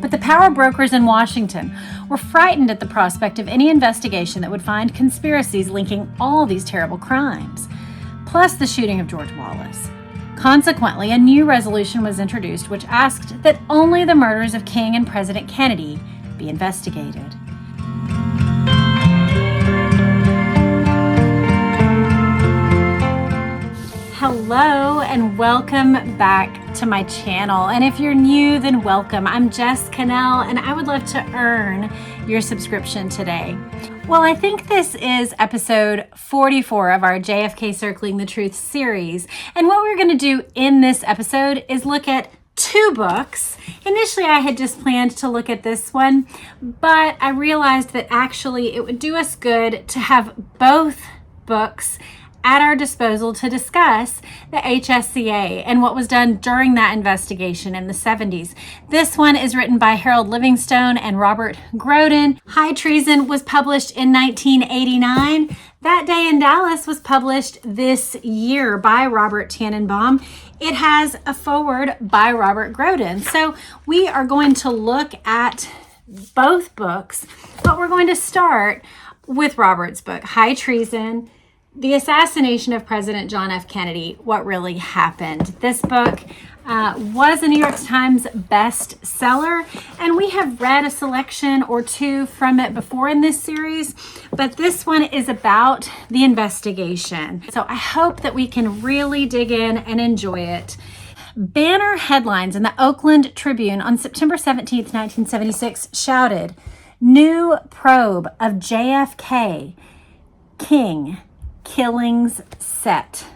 But the power brokers in Washington were frightened at the prospect of any investigation that would find conspiracies linking all these terrible crimes, plus the shooting of George Wallace. Consequently, a new resolution was introduced which asked that only the murders of King and President Kennedy be investigated. Hello and welcome back to my channel. And if you're new, then welcome. I'm Jess, Connell, and I would love to earn your subscription today. Well, I think this is episode 44 of our JFK Circling the Truth series. And what we're going to do in this episode is look at two books. Initially, I had just planned to look at this one, but I realized that actually it would do us good to have both books at our disposal to discuss the HSCA and what was done during that investigation in the 70s. This one is written by Harold Livingstone and Robert Groden. High Treason was published in 1989. That Day in Dallas was published this year by Robert Tannenbaum. It has a foreword by Robert Groden. So we are going to look at both books, but we're going to start with Robert's book, High Treason: The Assassination of President John F. Kennedy, What Really Happened. This book was a New York Times bestseller, and we have read a selection or two from it before in this series, but this one is about the investigation. So I hope that we can really dig in and enjoy it. Banner headlines in the Oakland Tribune on September 17th, 1976 shouted, "New probe of JFK, King, killings set."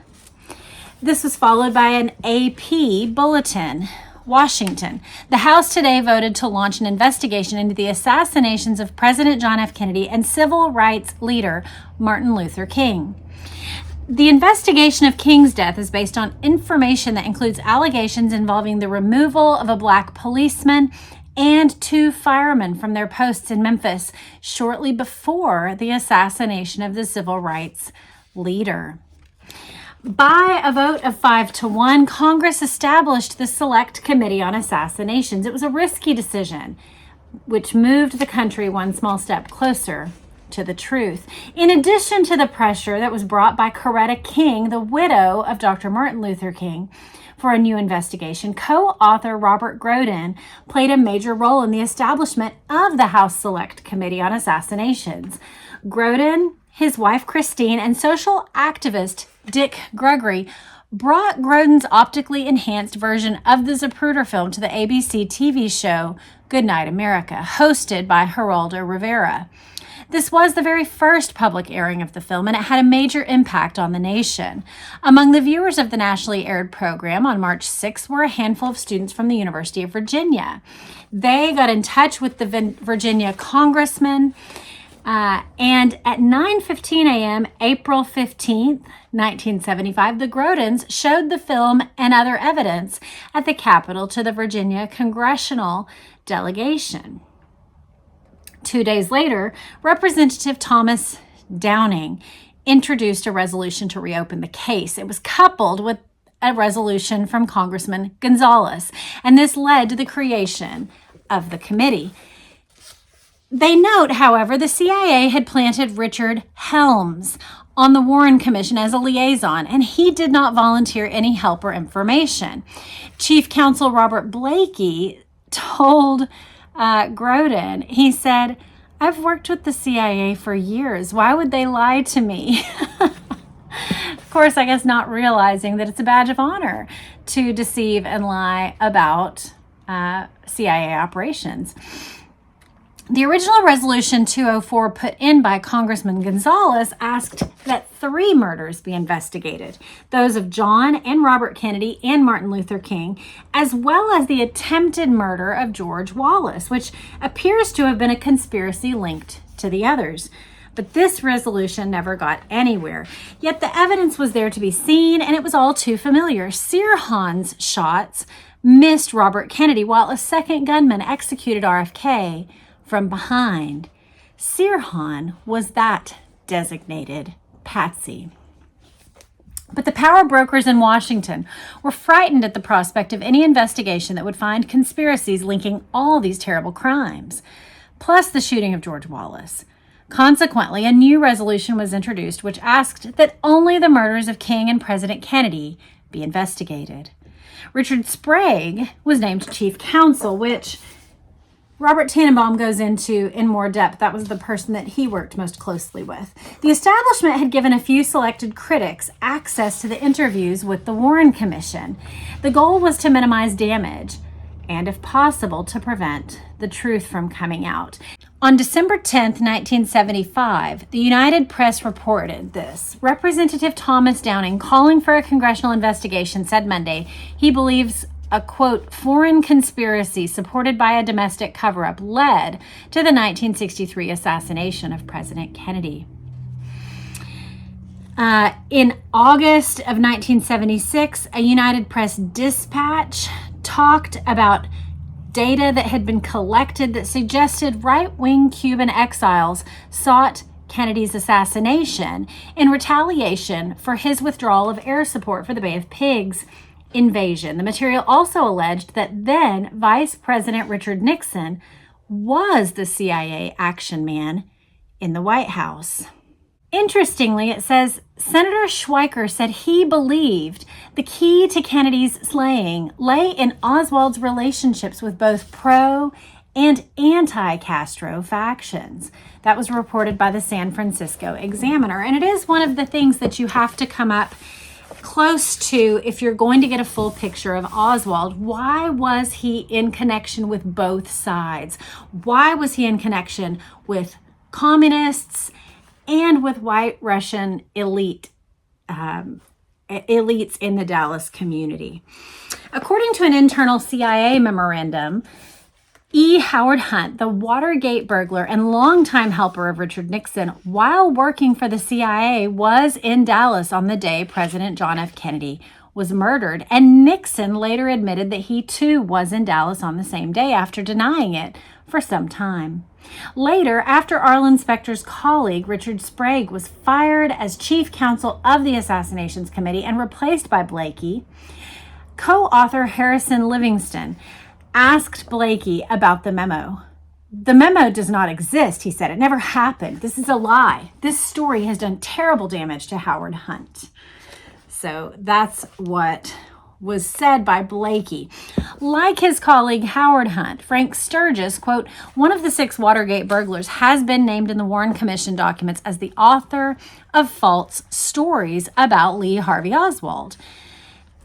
This was followed by an AP bulletin. Washington. The House today voted to launch an investigation into the assassinations of President John F. Kennedy and civil rights leader Martin Luther King. The investigation of King's death is based on information that includes allegations involving the removal of a black policeman and two firemen from their posts in Memphis shortly before the assassination of the civil rights leader. By a vote of 5-1, Congress established the Select Committee on Assassinations. It was a risky decision, which moved the country one small step closer to the truth. In addition to the pressure that was brought by Coretta King, the widow of Dr. Martin Luther King, for a new investigation, co-author Robert Groden played a major role in the establishment of the House Select Committee on Assassinations. Groden, his wife Christine, and social activist Dick Gregory brought Groden's optically enhanced version of the Zapruder film to the ABC TV show Goodnight America, hosted by Geraldo Rivera. This was the very first public airing of the film, and it had a major impact on the nation. Among the viewers of the nationally aired program on March 6 were a handful of students from the University of Virginia. They got in touch with the Virginia congressman, and at 9:15 a.m., April 15th, 1975, the Grodens showed the film and other evidence at the Capitol to the Virginia congressional delegation. 2 days later, Representative Thomas Downing introduced a resolution to reopen the case. It was coupled with a resolution from Congressman Gonzalez, and this led to the creation of the committee. They note, however, the CIA had planted Richard Helms on the Warren Commission as a liaison, and he did not volunteer any help or information. Chief Counsel Robert Blakey told Groden, he said, "I've worked with the CIA for years. Why would they lie to me?" Of course, I guess not realizing that it's a badge of honor to deceive and lie about CIA operations. The original Resolution 204 put in by Congressman Gonzalez asked that 3 murders be investigated, those of John and Robert Kennedy and Martin Luther King, as well as the attempted murder of George Wallace, which appears to have been a conspiracy linked to the others. But this resolution never got anywhere. Yet the evidence was there to be seen, and it was all too familiar. Sirhan's shots missed Robert Kennedy, while a second gunman executed RFK from behind. Sirhan was that designated patsy. But the power brokers in Washington were frightened at the prospect of any investigation that would find conspiracies linking all these terrible crimes, plus the shooting of George Wallace. Consequently, a new resolution was introduced which asked that only the murders of King and President Kennedy be investigated. Richard Sprague was named chief counsel, which Robert Tannenbaum goes into in more depth. That was the person that he worked most closely with. The establishment had given a few selected critics access to the interviews with the Warren Commission. The goal was to minimize damage and, if possible, to prevent the truth from coming out. On December 10th, 1975, the United Press reported this. Representative Thomas Downing, calling for a congressional investigation, said Monday he believes a, quote, foreign conspiracy supported by a domestic cover-up led to the 1963 assassination of President Kennedy. In August of 1976, a United Press dispatch talked about data that had been collected that suggested right-wing Cuban exiles sought Kennedy's assassination in retaliation for his withdrawal of air support for the Bay of Pigs invasion. The material also alleged that then Vice President Richard Nixon was the CIA action man in the White House. Interestingly, it says Senator Schweiker said he believed the key to Kennedy's slaying lay in Oswald's relationships with both pro and anti-Castro factions. That was reported by the San Francisco Examiner. And it is one of the things that you have to come up close to if you're going to get a full picture of Oswald. Why was he in connection with both sides? Why was he in connection with communists and with white Russian elites in the Dallas community? According to an internal CIA memorandum, E. Howard Hunt, the Watergate burglar and longtime helper of Richard Nixon, while working for the CIA, was in Dallas on the day President John F. Kennedy was murdered, and Nixon later admitted that he too was in Dallas on the same day after denying it for some time. Later, after Arlen Specter's colleague Richard Sprague was fired as chief counsel of the Assassinations Committee and replaced by Blakey, co-author Harrison Livingston asked Blakey about the memo. The memo does not exist, he said. It never happened. This is a lie. This story has done terrible damage to Howard Hunt. So that's what was said by Blakey. Like his colleague Howard Hunt, Frank Sturgis, quote, one of the 6 Watergate burglars, has been named in the Warren Commission documents as the author of false stories about Lee Harvey Oswald.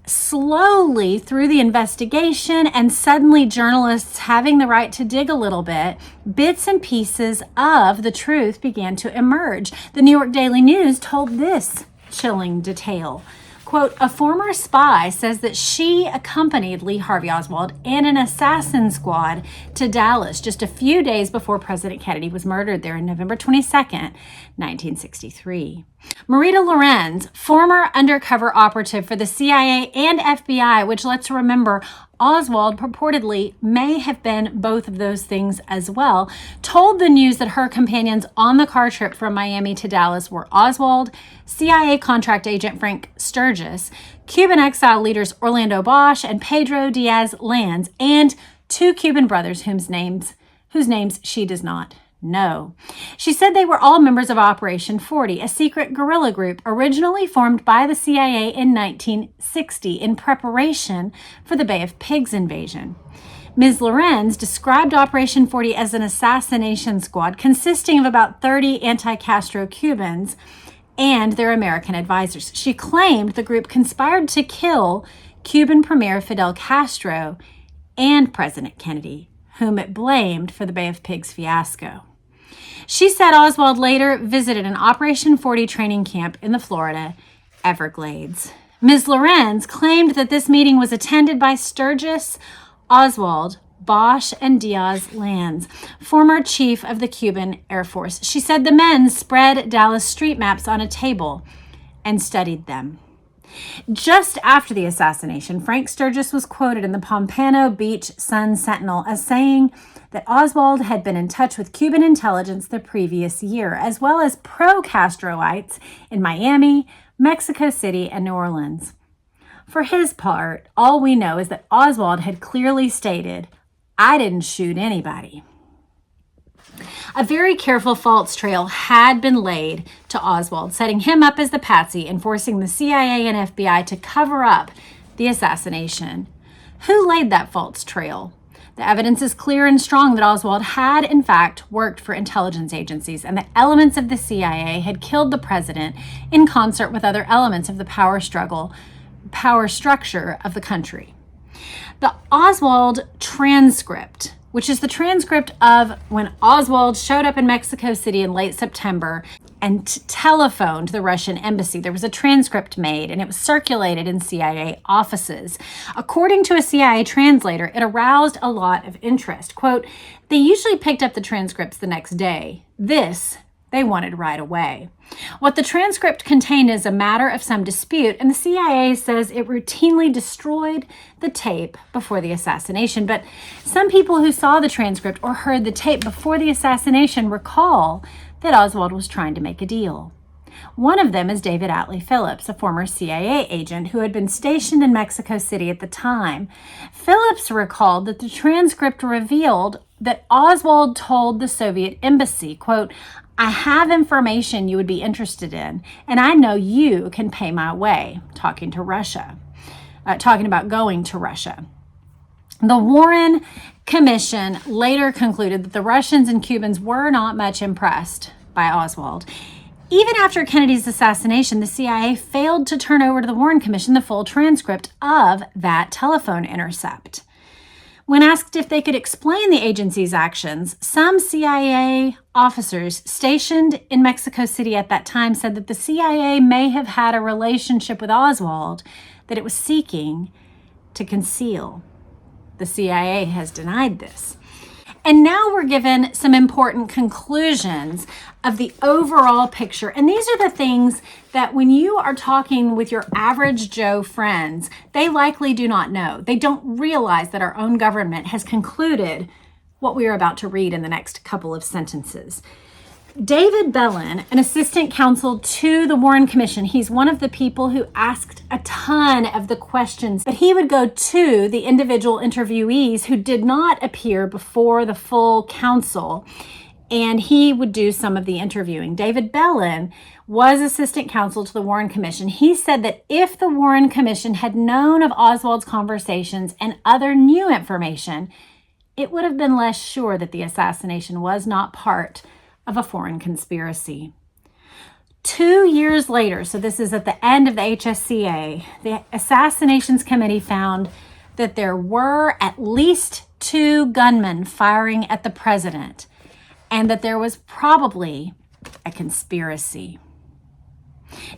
Slowly through the investigation and suddenly journalists having the right to dig a little bit, bits and pieces of the truth began to emerge. The New York Daily News told this chilling detail. Quote, a former spy says that she accompanied Lee Harvey Oswald and an assassin squad to Dallas just a few days before President Kennedy was murdered there on November 22nd, 1963. Marita Lorenz, former undercover operative for the CIA and FBI, which, let's remember, Oswald purportedly may have been both of those things as well, told the news that her companions on the car trip from Miami to Dallas were Oswald, CIA contract agent Frank Sturgis, Cuban exile leaders Orlando Bosch and Pedro Diaz-Lanz, and 2 Cuban brothers whose names she does not know. She said they were all members of Operation 40, a secret guerrilla group originally formed by the CIA in 1960 in preparation for the Bay of Pigs invasion. Ms. Lorenz described Operation 40 as an assassination squad consisting of about 30 anti-Castro Cubans and their American advisors. She claimed the group conspired to kill Cuban Premier Fidel Castro and President Kennedy, whom it blamed for the Bay of Pigs fiasco. She said Oswald later visited an Operation 40 training camp in the Florida Everglades. Ms. Lorenz claimed that this meeting was attended by Sturgis, Oswald, Bosch, and Diaz-Lanz, former chief of the Cuban Air Force. She said the men spread Dallas street maps on a table and studied them. Just after the assassination, Frank Sturgis was quoted in the Pompano Beach Sun-Sentinel as saying that Oswald had been in touch with Cuban intelligence the previous year, as well as pro-Castroites in Miami, Mexico City, and New Orleans. For his part, all we know is that Oswald had clearly stated, "I didn't shoot anybody." A very careful false trail had been laid to Oswald, setting him up as the patsy and forcing the CIA and FBI to cover up the assassination. Who laid that false trail? The evidence is clear and strong that Oswald had, in fact, worked for intelligence agencies and that elements of the CIA had killed the president in concert with other elements of the power structure of the country. The Oswald transcript, which is the transcript of when Oswald showed up in Mexico City in late September and telephoned the Russian embassy. There was a transcript made and it was circulated in CIA offices. According to a CIA translator, it aroused a lot of interest. Quote, "They usually picked up the transcripts the next day. This they wanted right away." What the transcript contained is a matter of some dispute, and the CIA says it routinely destroyed the tape before the assassination. But some people who saw the transcript or heard the tape before the assassination recall that Oswald was trying to make a deal. One of them is David Atlee Phillips, a former CIA agent who had been stationed in Mexico City at the time. Phillips recalled that the transcript revealed that Oswald told the Soviet embassy, quote, "I have information you would be interested in, and I know you can pay my way," talking about going to Russia. The Warren Commission later concluded that the Russians and Cubans were not much impressed by Oswald. Even after Kennedy's assassination, the CIA failed to turn over to the Warren Commission the full transcript of that telephone intercept. When asked if they could explain the agency's actions, some CIA officers stationed in Mexico City at that time said that the CIA may have had a relationship with Oswald that it was seeking to conceal. The CIA has denied this. And now we're given some important conclusions of the overall picture. And these are the things that when you are talking with your average Joe friends, they likely do not know. They don't realize that our own government has concluded what we are about to read in the next couple of sentences. David Bellin, an assistant counsel to the Warren Commission, he's one of the people who asked a ton of the questions, but he would go to the individual interviewees who did not appear before the full council, and he would do some of the interviewing. David Bellin was assistant counsel to the Warren Commission. He said that if the Warren Commission had known of Oswald's conversations and other new information, it would have been less sure that the assassination was not part of a foreign conspiracy. 2 years later, so this is at the end of the HSCA, the Assassinations Committee found that there were at least 2 gunmen firing at the president and that there was probably a conspiracy.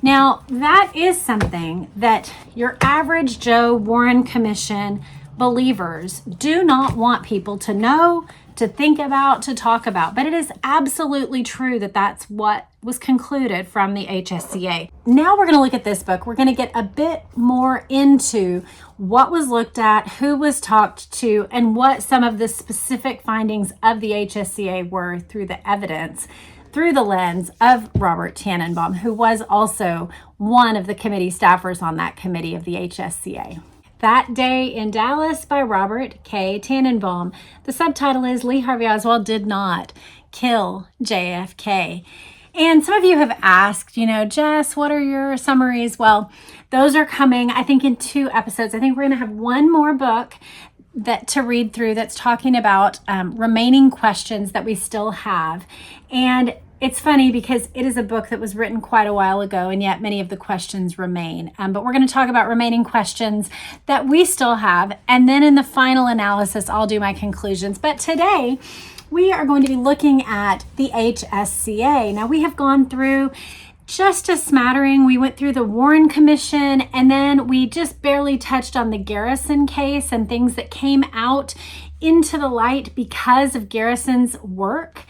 Now, that is something that your average Joe Warren Commission believers do not want people to know, to think about, to talk about. But it is absolutely true that that's what was concluded from the HSCA. Now we're going to look at this book. We're going to get a bit more into what was looked at, who was talked to, and what some of the specific findings of the HSCA were through the evidence, through the lens of Robert Tannenbaum, who was also one of the committee staffers on that committee of the HSCA. That Day in Dallas by Robert K. Tannenbaum. The subtitle is Lee Harvey Oswald Did Not Kill JFK. And some of you have asked, Jess, what are your summaries? Well, those are coming, I think, in 2 episodes. I think we're going to have one more book to read through that's talking about remaining questions that we still have. And it's funny because it is a book that was written quite a while ago, and yet many of the questions remain. But we're going to talk about remaining questions that we still have. And then in the final analysis, I'll do my conclusions. But today, we are going to be looking at the HSCA. Now, we have gone through just a smattering. We went through the Warren Commission, and then we just barely touched on the Garrison case and things that came out into the light because of Garrison's work.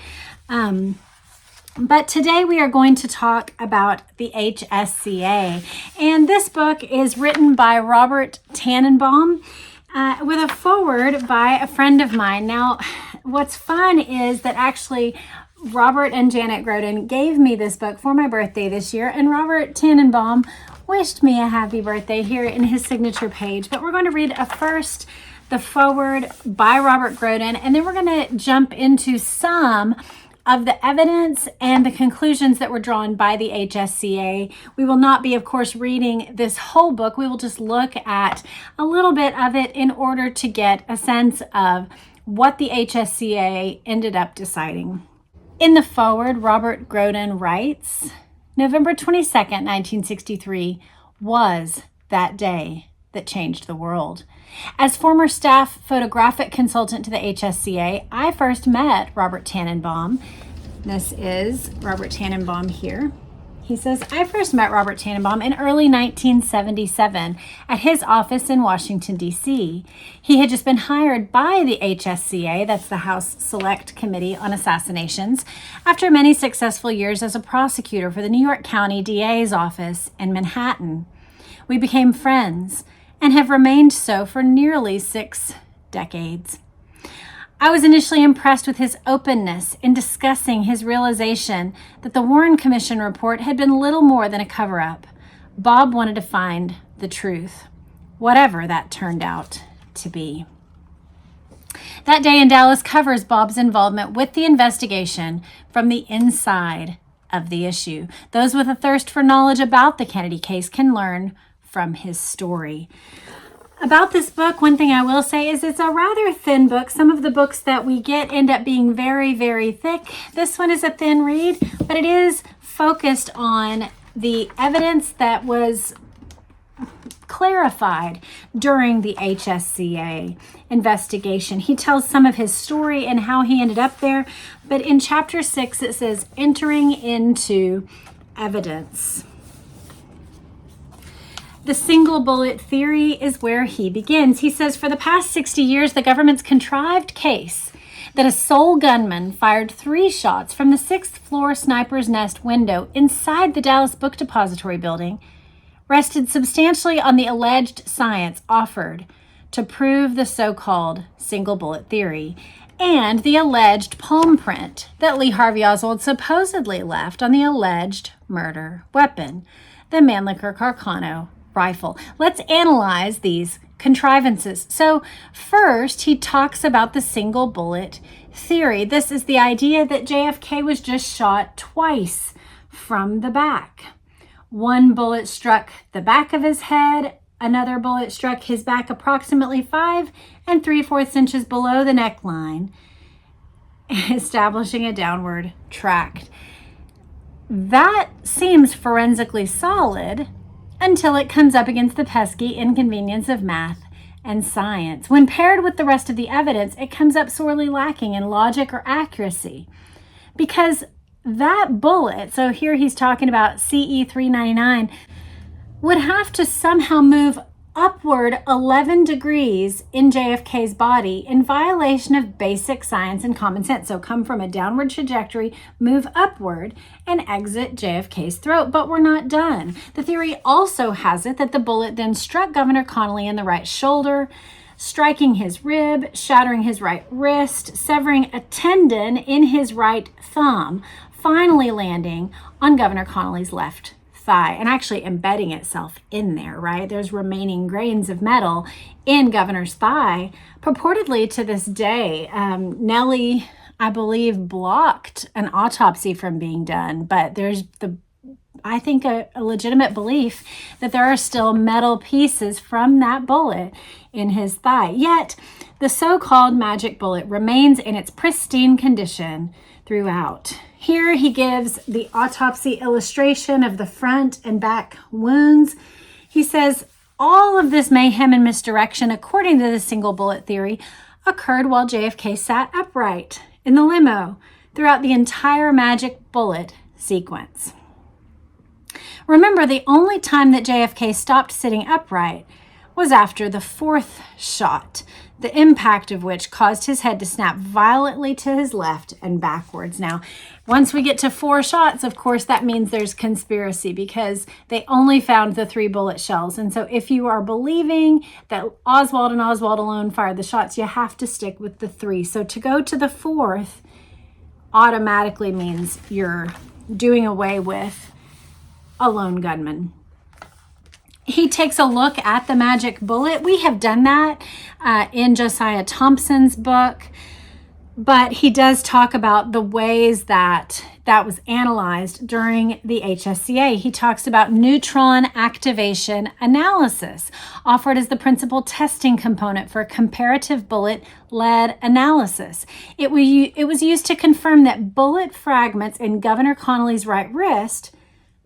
But today we are going to talk about the HSCA. And this book is written by Robert Tannenbaum with a foreword by a friend of mine. Now, what's fun is that actually Robert and Janet Groden gave me this book for my birthday this year, and Robert Tannenbaum wished me a happy birthday here in his signature page. But we're going to read first the foreword by Robert Groden, and then we're going to jump into some of the evidence and the conclusions that were drawn by the HSCA. We will not be, of course, reading this whole book. We will just look at a little bit of it in order to get a sense of what the HSCA ended up deciding. In the foreword, Robert Groden writes, November 22nd, 1963 was that day that changed the world. As former staff photographic consultant to the HSCA, I first met Robert Tannenbaum. This is Robert Tannenbaum here. He says, I first met Robert Tannenbaum in early 1977 at his office in Washington, D.C. He had just been hired by the HSCA, that's the House Select Committee on Assassinations, after many successful years as a prosecutor for the New York County DA's office in Manhattan. We became friends and have remained so for nearly 6 decades. I was initially impressed with his openness in discussing his realization that the Warren Commission report had been little more than a cover-up. Bob wanted to find the truth, whatever that turned out to be. That Day in Dallas covers Bob's involvement with the investigation from the inside of the issue. Those with a thirst for knowledge about the Kennedy case can learn from his story. About this book, one thing I will say is it's a rather thin book. Some of the books that we get end up being very, very thick. This one is a thin read, but it is focused on the evidence that was clarified during the HSCA investigation. He tells some of his story and how he ended up there, but in chapter 6 it says, entering into evidence. The single bullet theory is where he begins. He says, for the past 60 years, the government's contrived case that a sole gunman fired 3 shots from the 6th floor sniper's nest window inside the Dallas Book Depository building rested substantially on the alleged science offered to prove the so-called single bullet theory and the alleged palm print that Lee Harvey Oswald supposedly left on the alleged murder weapon, the Mannlicher Carcano rifle. Let's analyze these contrivances. So first, he talks about the single bullet theory. This is the idea that JFK was just shot twice from the back. One bullet struck the back of his head. Another bullet struck his back approximately 5 3/4 inches below the neckline, establishing a downward tract. That seems forensically solid until it comes up against the pesky inconvenience of math and science. When paired with the rest of the evidence, it comes up sorely lacking in logic or accuracy. Because that bullet, so here he's talking about CE 399, would have to somehow move upward 11 degrees in JFK's body in violation of basic science and common sense. So come from a downward trajectory, move upward, and exit JFK's throat. But we're not done. The theory also has it that the bullet then struck Governor Connally in the right shoulder, striking his rib, shattering his right wrist, severing a tendon in his right thumb, finally landing on Governor Connally's left thigh and actually embedding itself in there, right? There's remaining grains of metal in Governor's thigh. Purportedly to this day, Nellie, I believe, blocked an autopsy from being done, but there's I think a legitimate belief that there are still metal pieces from that bullet in his thigh. Yet the so-called magic bullet remains in its pristine condition throughout. Here he gives the autopsy illustration of the front and back wounds. He says, all of this mayhem and misdirection, according to the single bullet theory, occurred while JFK sat upright in the limo throughout the entire magic bullet sequence. Remember, the only time that JFK stopped sitting upright was after the 4th shot, the impact of which caused his head to snap violently to his left and backwards. Now, once we get to 4 shots, of course, that means there's conspiracy because they only found the 3 bullet shells. And so if you are believing that Oswald and Oswald alone fired the shots, you have to stick with the 3. So to go to the 4th automatically means you're doing away with a lone gunman. He takes a look at the magic bullet. We have done that in Josiah Thompson's book, but he does talk about the ways that was analyzed during the HSCA. He talks about neutron activation analysis, offered as the principal testing component for comparative bullet lead analysis. It was used to confirm that bullet fragments in Governor Connolly's right wrist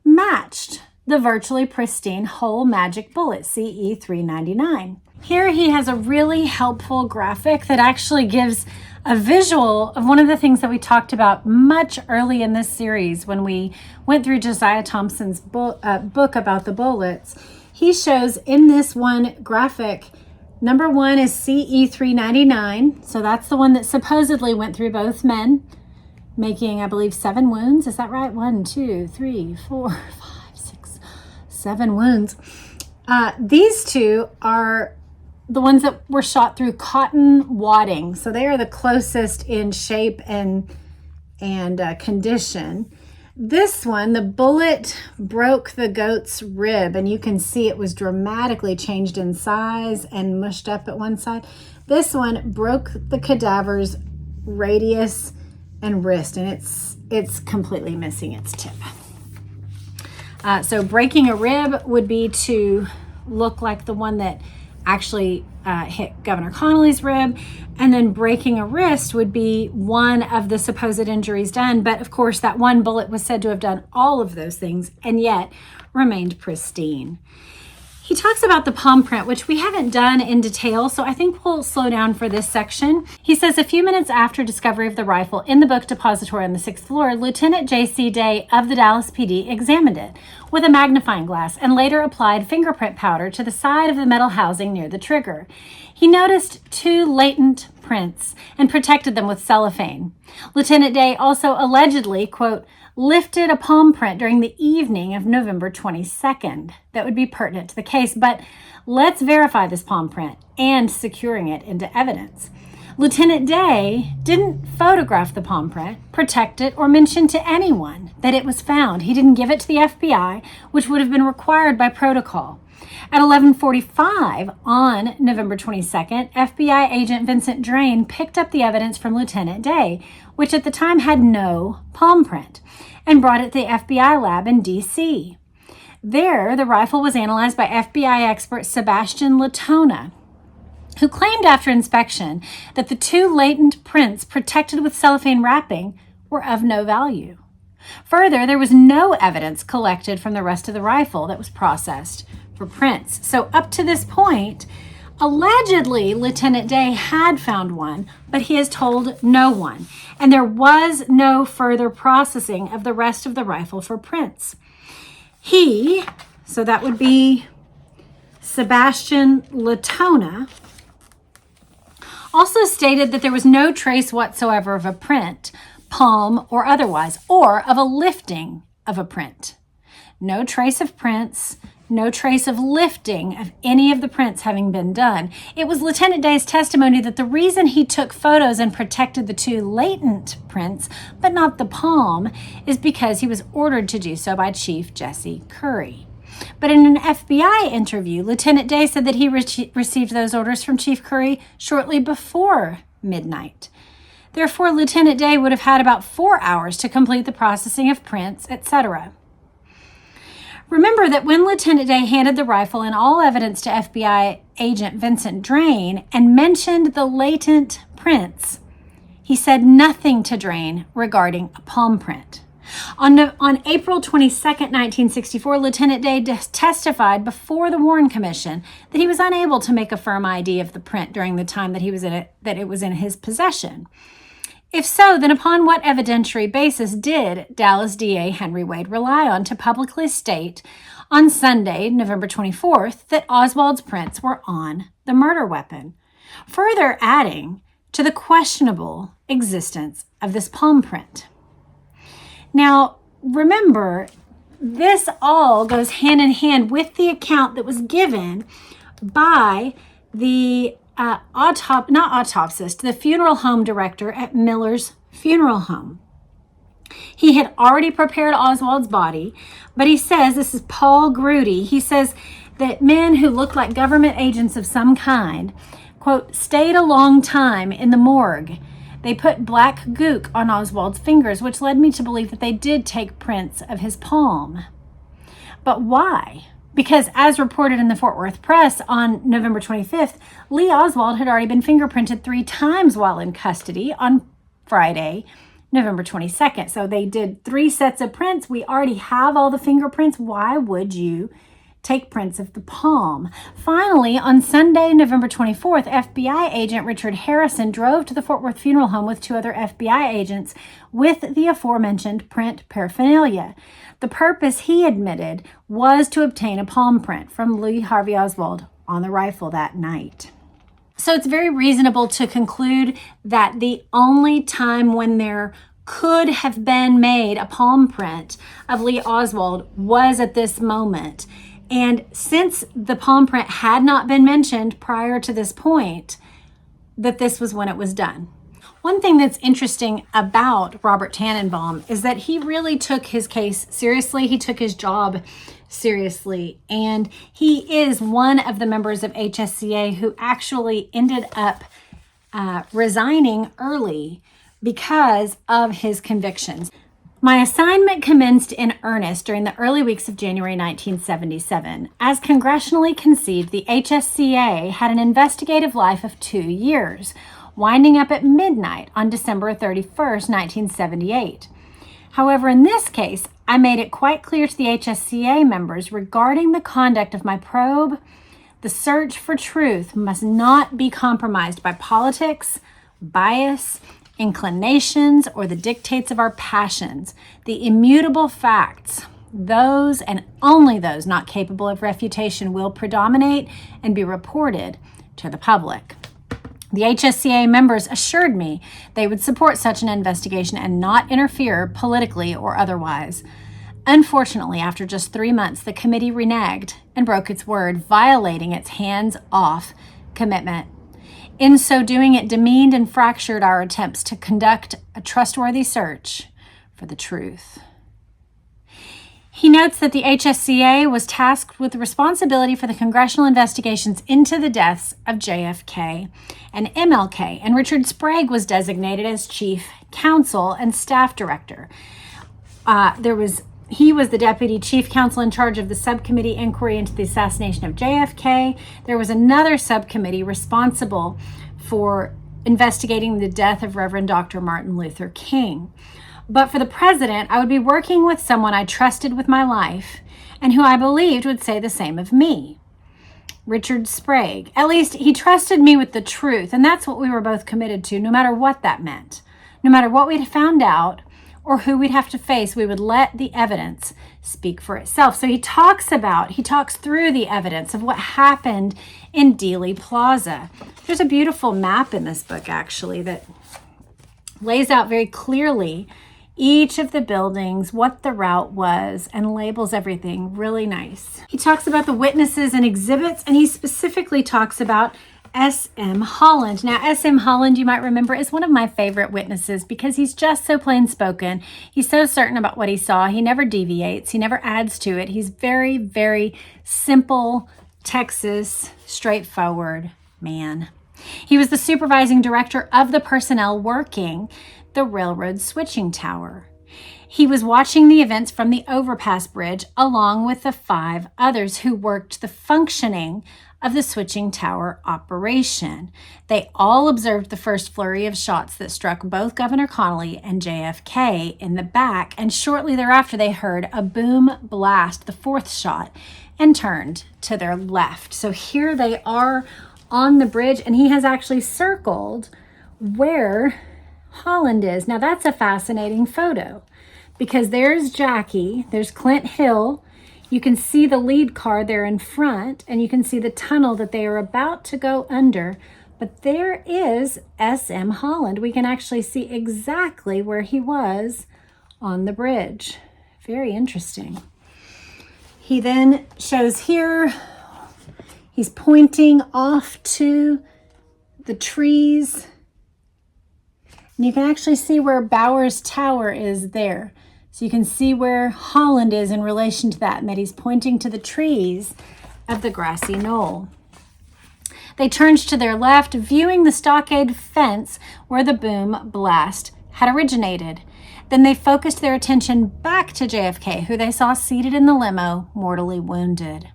matched the virtually pristine whole magic bullet, CE 399. Here he has a really helpful graphic that actually gives a visual of one of the things that we talked about much early in this series when we went through Josiah Thompson's book about the bullets. He shows in this one graphic, number one is CE 399. So that's the one that supposedly went through both men, making, I believe, 7 wounds. Is that right? 1, 2, 3, 4, 5, 6, 7 wounds. These two are the ones that were shot through cotton wadding. So they are the closest in shape and condition. This one, the bullet broke the goat's rib, and you can see it was dramatically changed in size and mushed up at one side. This one broke the cadaver's radius and wrist, and it's completely missing its tip. So breaking a rib would be to look like the one that actually hit Governor Connolly's rib, and then breaking a wrist would be one of the supposed injuries done. But of course, that one bullet was said to have done all of those things and yet remained pristine. He talks about the palm print, which we haven't done in detail, so I think we'll slow down for this section. He says, a few minutes after discovery of the rifle in the book depository on the 6th floor, Lieutenant J.C. Day of the Dallas PD examined it with a magnifying glass and later applied fingerprint powder to the side of the metal housing near the trigger. He noticed 2 latent prints and protected them with cellophane. Lieutenant Day also allegedly, quote, lifted a palm print during the evening of November 22nd. That would be pertinent to the case, but let's verify this palm print and securing it into evidence. Lieutenant Day didn't photograph the palm print, protect it, or mention to anyone that it was found. He didn't give it to the FBI, which would have been required by protocol. At 11:45 on November 22nd, FBI agent Vincent Drain picked up the evidence from Lieutenant Day, which at the time had no palm print, and brought it to the FBI lab in D.C. There, the rifle was analyzed by FBI expert Sebastian Latona, who claimed after inspection that the 2 latent prints protected with cellophane wrapping were of no value. Further, there was no evidence collected from the rest of the rifle that was processed for prints. So up to this point, allegedly Lieutenant Day had found one, but he has told no one. And there was no further processing of the rest of the rifle for prints. So that would be Sebastian Latona, also stated that there was no trace whatsoever of a print, palm or otherwise, or of a lifting of a print. No trace of prints, no trace of lifting of any of the prints having been done. It was Lieutenant Day's testimony that the reason he took photos and protected the 2 latent prints, but not the palm, is because he was ordered to do so by Chief Jesse Curry. But in an FBI interview, Lieutenant Day said that he received those orders from Chief Curry shortly before midnight. Therefore, Lieutenant Day would have had about 4 hours to complete the processing of prints, etc. Remember that when Lieutenant Day handed the rifle and all evidence to FBI agent Vincent Drain and mentioned the latent prints, he said nothing to Drain regarding a palm print. On April 22nd, 1964, Lieutenant Day testified before the Warren Commission that he was unable to make a firm ID of the print during the time that it was in his possession. If so, then upon what evidentiary basis did Dallas DA Henry Wade rely on to publicly state on Sunday, November 24th, that Oswald's prints were on the murder weapon, further adding to the questionable existence of this palm print? Now, remember, this all goes hand in hand with the account that was given by the the funeral home director at Miller's Funeral Home. He had already prepared Oswald's body, but he says, this is Paul Grudy, he says that men who looked like government agents of some kind, quote, stayed a long time in the morgue. They put black gook on Oswald's fingers, which led me to believe that they did take prints of his palm. But why? Because as reported in the Fort Worth Press on November 25th, Lee Oswald had already been fingerprinted 3 times while in custody on Friday, November 22nd. So they did 3 sets of prints. We already have all the fingerprints. Why would you take prints of the palm? Finally, on Sunday, November 24th, FBI agent Richard Harrison drove to the Fort Worth funeral home with 2 other FBI agents with the aforementioned print paraphernalia. The purpose, he admitted, was to obtain a palm print from Lee Harvey Oswald on the rifle that night. So it's very reasonable to conclude that the only time when there could have been made a palm print of Lee Oswald was at this moment. And since the palm print had not been mentioned prior to this point, that this was when it was done. One thing that's interesting about Robert Tannenbaum is that he really took his case seriously. He took his job seriously. And he is one of the members of HSCA who actually ended up resigning early because of his convictions. My assignment commenced in earnest during the early weeks of January 1977. As congressionally conceived, the HSCA had an investigative life of 2 years, winding up at midnight on December 31st, 1978. However, in this case, I made it quite clear to the HSCA members regarding the conduct of my probe, the search for truth must not be compromised by politics, bias, inclinations, or the dictates of our passions. The immutable facts, those and only those not capable of refutation, will predominate and be reported to the public. The HSCA members assured me they would support such an investigation and not interfere politically or otherwise. Unfortunately, after just 3 months, the committee reneged and broke its word, violating its hands-off commitment. In so doing, it demeaned and fractured our attempts to conduct a trustworthy search for the truth. He notes that the HSCA was tasked with the responsibility for the congressional investigations into the deaths of JFK and MLK, and Richard Sprague was designated as chief counsel and staff director. He was the deputy chief counsel in charge of the subcommittee inquiry into the assassination of JFK. There was another subcommittee responsible for investigating the death of Reverend Dr. Martin Luther King. But for the president, I would be working with someone I trusted with my life and who I believed would say the same of me. Richard Sprague. At least he trusted me with the truth, and that's what we were both committed to, no matter what that meant. No matter what we'd found out or who we'd have to face, we would let the evidence speak for itself. So he talks through the evidence of what happened in Dealey Plaza. There's a beautiful map in this book, actually, that lays out very clearly each of the buildings, what the route was, and labels everything really nice. He talks about the witnesses and exhibits, and he specifically talks about S.M. Holland. Now, S.M. Holland, you might remember, is one of my favorite witnesses because he's just so plain spoken. He's so certain about what he saw. He never deviates. He never adds to it. He's very, very simple, Texas, straightforward man. He was the supervising director of the personnel working the railroad switching tower. He was watching the events from the overpass bridge along with the 5 others who worked the functioning of the switching tower operation. They all observed the first flurry of shots that struck both Governor Connell and JFK in the back, and shortly thereafter they heard a boom blast, the 4th shot, and turned to their left. So here they are on the bridge, and he has actually circled where Holland is. Now that's a fascinating photo because there's Jackie, there's Clint Hill. You can see the lead car there in front, and you can see the tunnel that they are about to go under. But there is S.M. Holland. We can actually see exactly where he was on the bridge. Very interesting. He then shows here, he's pointing off to the trees. And you can actually see where Bowers Tower is there. So you can see where Holland is in relation to that, and that he's pointing to the trees of the grassy knoll. They turned to their left, viewing the stockade fence where the boom blast had originated. Then they focused their attention back to JFK, who they saw seated in the limo, mortally wounded.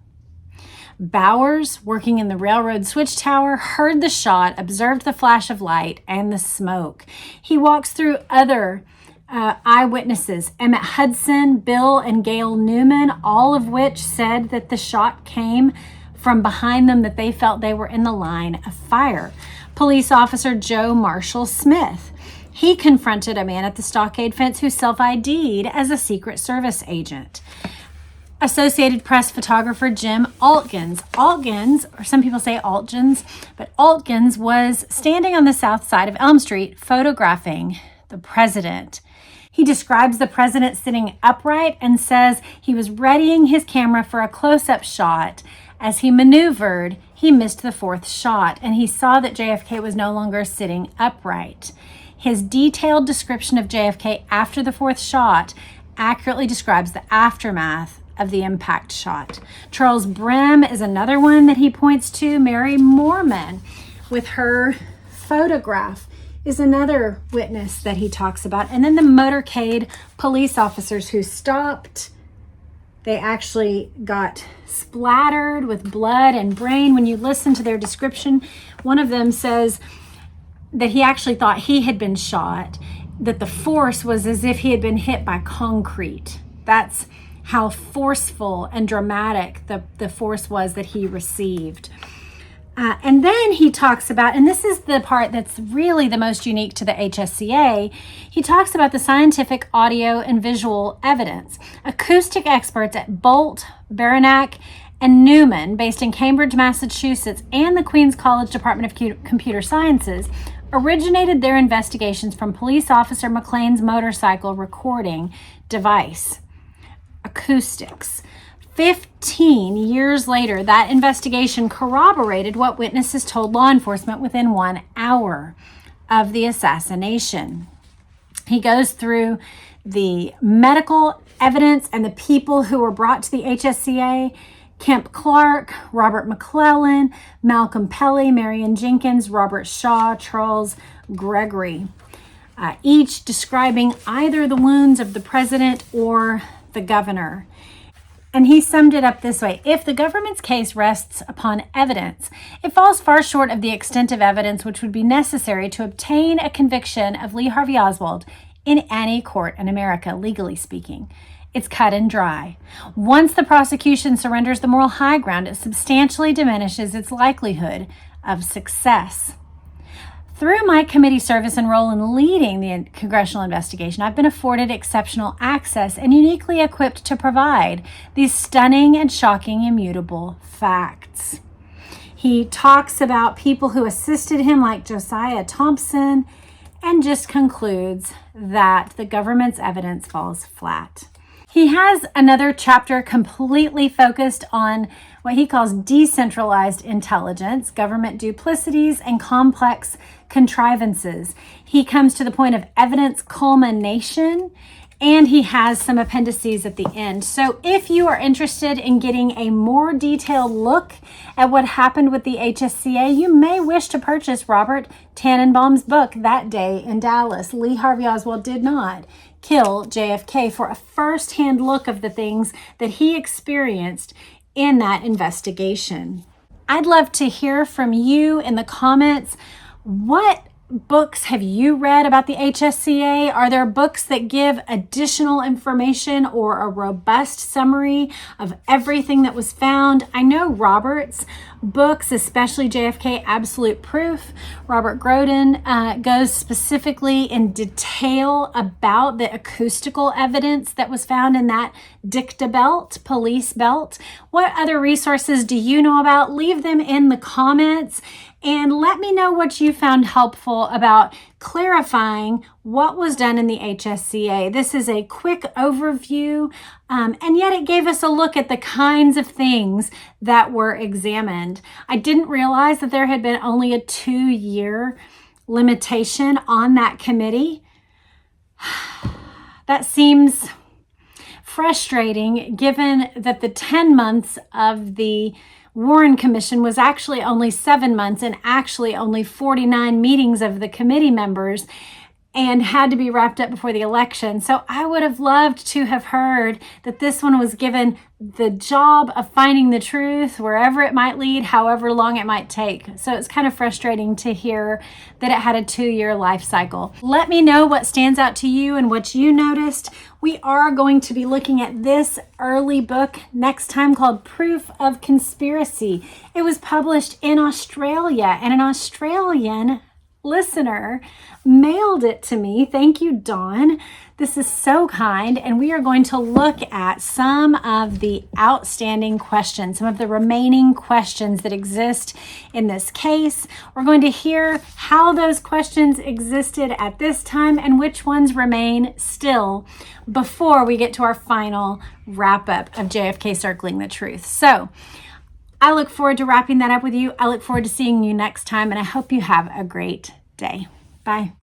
Bowers, working in the railroad switch tower, heard the shot, observed the flash of light and the smoke. He walks through other eyewitnesses, Emmett Hudson, Bill and Gail Newman, all of which said that the shot came from behind them, that they felt they were in the line of fire. Police officer Joe Marshall Smith, he confronted a man at the stockade fence who self-ID'd as a Secret Service agent. Associated Press photographer Jim Altgens, or some people say Altgens, but Altgens was standing on the south side of Elm Street photographing the president. He describes the president sitting upright and says he was readying his camera for a close-up shot. As he maneuvered, he missed the fourth shot, and he saw that JFK was no longer sitting upright. His detailed description of JFK after the fourth shot accurately describes the aftermath of the impact shot. Charles Brehm is another one that he points to. Mary Moorman, with her photograph, is another witness that he talks about. And then the motorcade police officers who stopped, they actually got splattered with blood and brain. When you listen to their description, one of them says that he actually thought he had been shot, that the force was as if he had been hit by concrete. That's how forceful and dramatic the force was that he received. And then he talks about, and this is the part that's really the most unique to the HSCA, he talks about the scientific audio and visual evidence. Acoustic experts at Bolt, Baranak, and Newman, based in Cambridge, Massachusetts, and the Queens College Department of Computer Sciences, originated their investigations from police officer McLean's motorcycle recording device. Acoustics. 15 years later, that investigation corroborated what witnesses told law enforcement within 1 hour of the assassination. He goes through the medical evidence and the people who were brought to the HSCA: Kemp Clark, Robert McClellan, Malcolm Pelly, Marion Jenkins, Robert Shaw, Charles Gregory, each describing either the wounds of the president or the governor. And he summed it up this way: if the government's case rests upon evidence, it falls far short of the extent of evidence which would be necessary to obtain a conviction of Lee Harvey Oswald in any court in America, legally speaking. It's cut and dry. Once the prosecution surrenders the moral high ground, it substantially diminishes its likelihood of success. Through my committee service and role in leading the congressional investigation, I've been afforded exceptional access and uniquely equipped to provide these stunning and shocking immutable facts. He talks about people who assisted him, like Josiah Thompson, and just concludes that the government's evidence falls flat. He has another chapter completely focused on what he calls decentralized intelligence, government duplicities, and complex contrivances. He comes to the point of evidence culmination, and he has some appendices at the end. So if you are interested in getting a more detailed look at what happened with the HSCA, you may wish to purchase Robert Tannenbaum's book, That Day in Dallas. Lee Harvey Oswald did not kill JFK, for a first-hand look of the things that he experienced in that investigation. I'd love to hear from you in the comments. What books have you read about the HSCA? Are there books that give additional information or a robust summary of everything that was found? I know Robert's books, especially JFK Absolute Proof, Robert Groden goes specifically in detail about the acoustical evidence that was found in that dicta belt, police belt. What other resources do you know about? Leave them in the comments. And let me know what you found helpful about clarifying what was done in the HSCA. This is a quick overview, and yet it gave us a look at the kinds of things that were examined. I didn't realize that there had been only a 2-year limitation on that committee. That seems frustrating given that the 10 months of the Warren Commission was actually only 7 months and actually only 49 meetings of the committee members and had to be wrapped up before the election. So I would have loved to have heard that this one was given the job of finding the truth wherever it might lead, however long it might take. So it's kind of frustrating to hear that it had a 2-year life cycle. Let me know what stands out to you and what you noticed. We are going to be looking at this early book next time called Proof of Conspiracy. It was published in Australia, and an Australian listener mailed it to me. Thank you, Dawn. This is so kind. And we are going to look at some of the outstanding questions, some of the remaining questions that exist in this case. We're going to hear how those questions existed at this time and which ones remain still before we get to our final wrap up of JFK circling the truth. So I look forward to wrapping that up with you. I look forward to seeing you next time, and I hope you have a great day. Bye.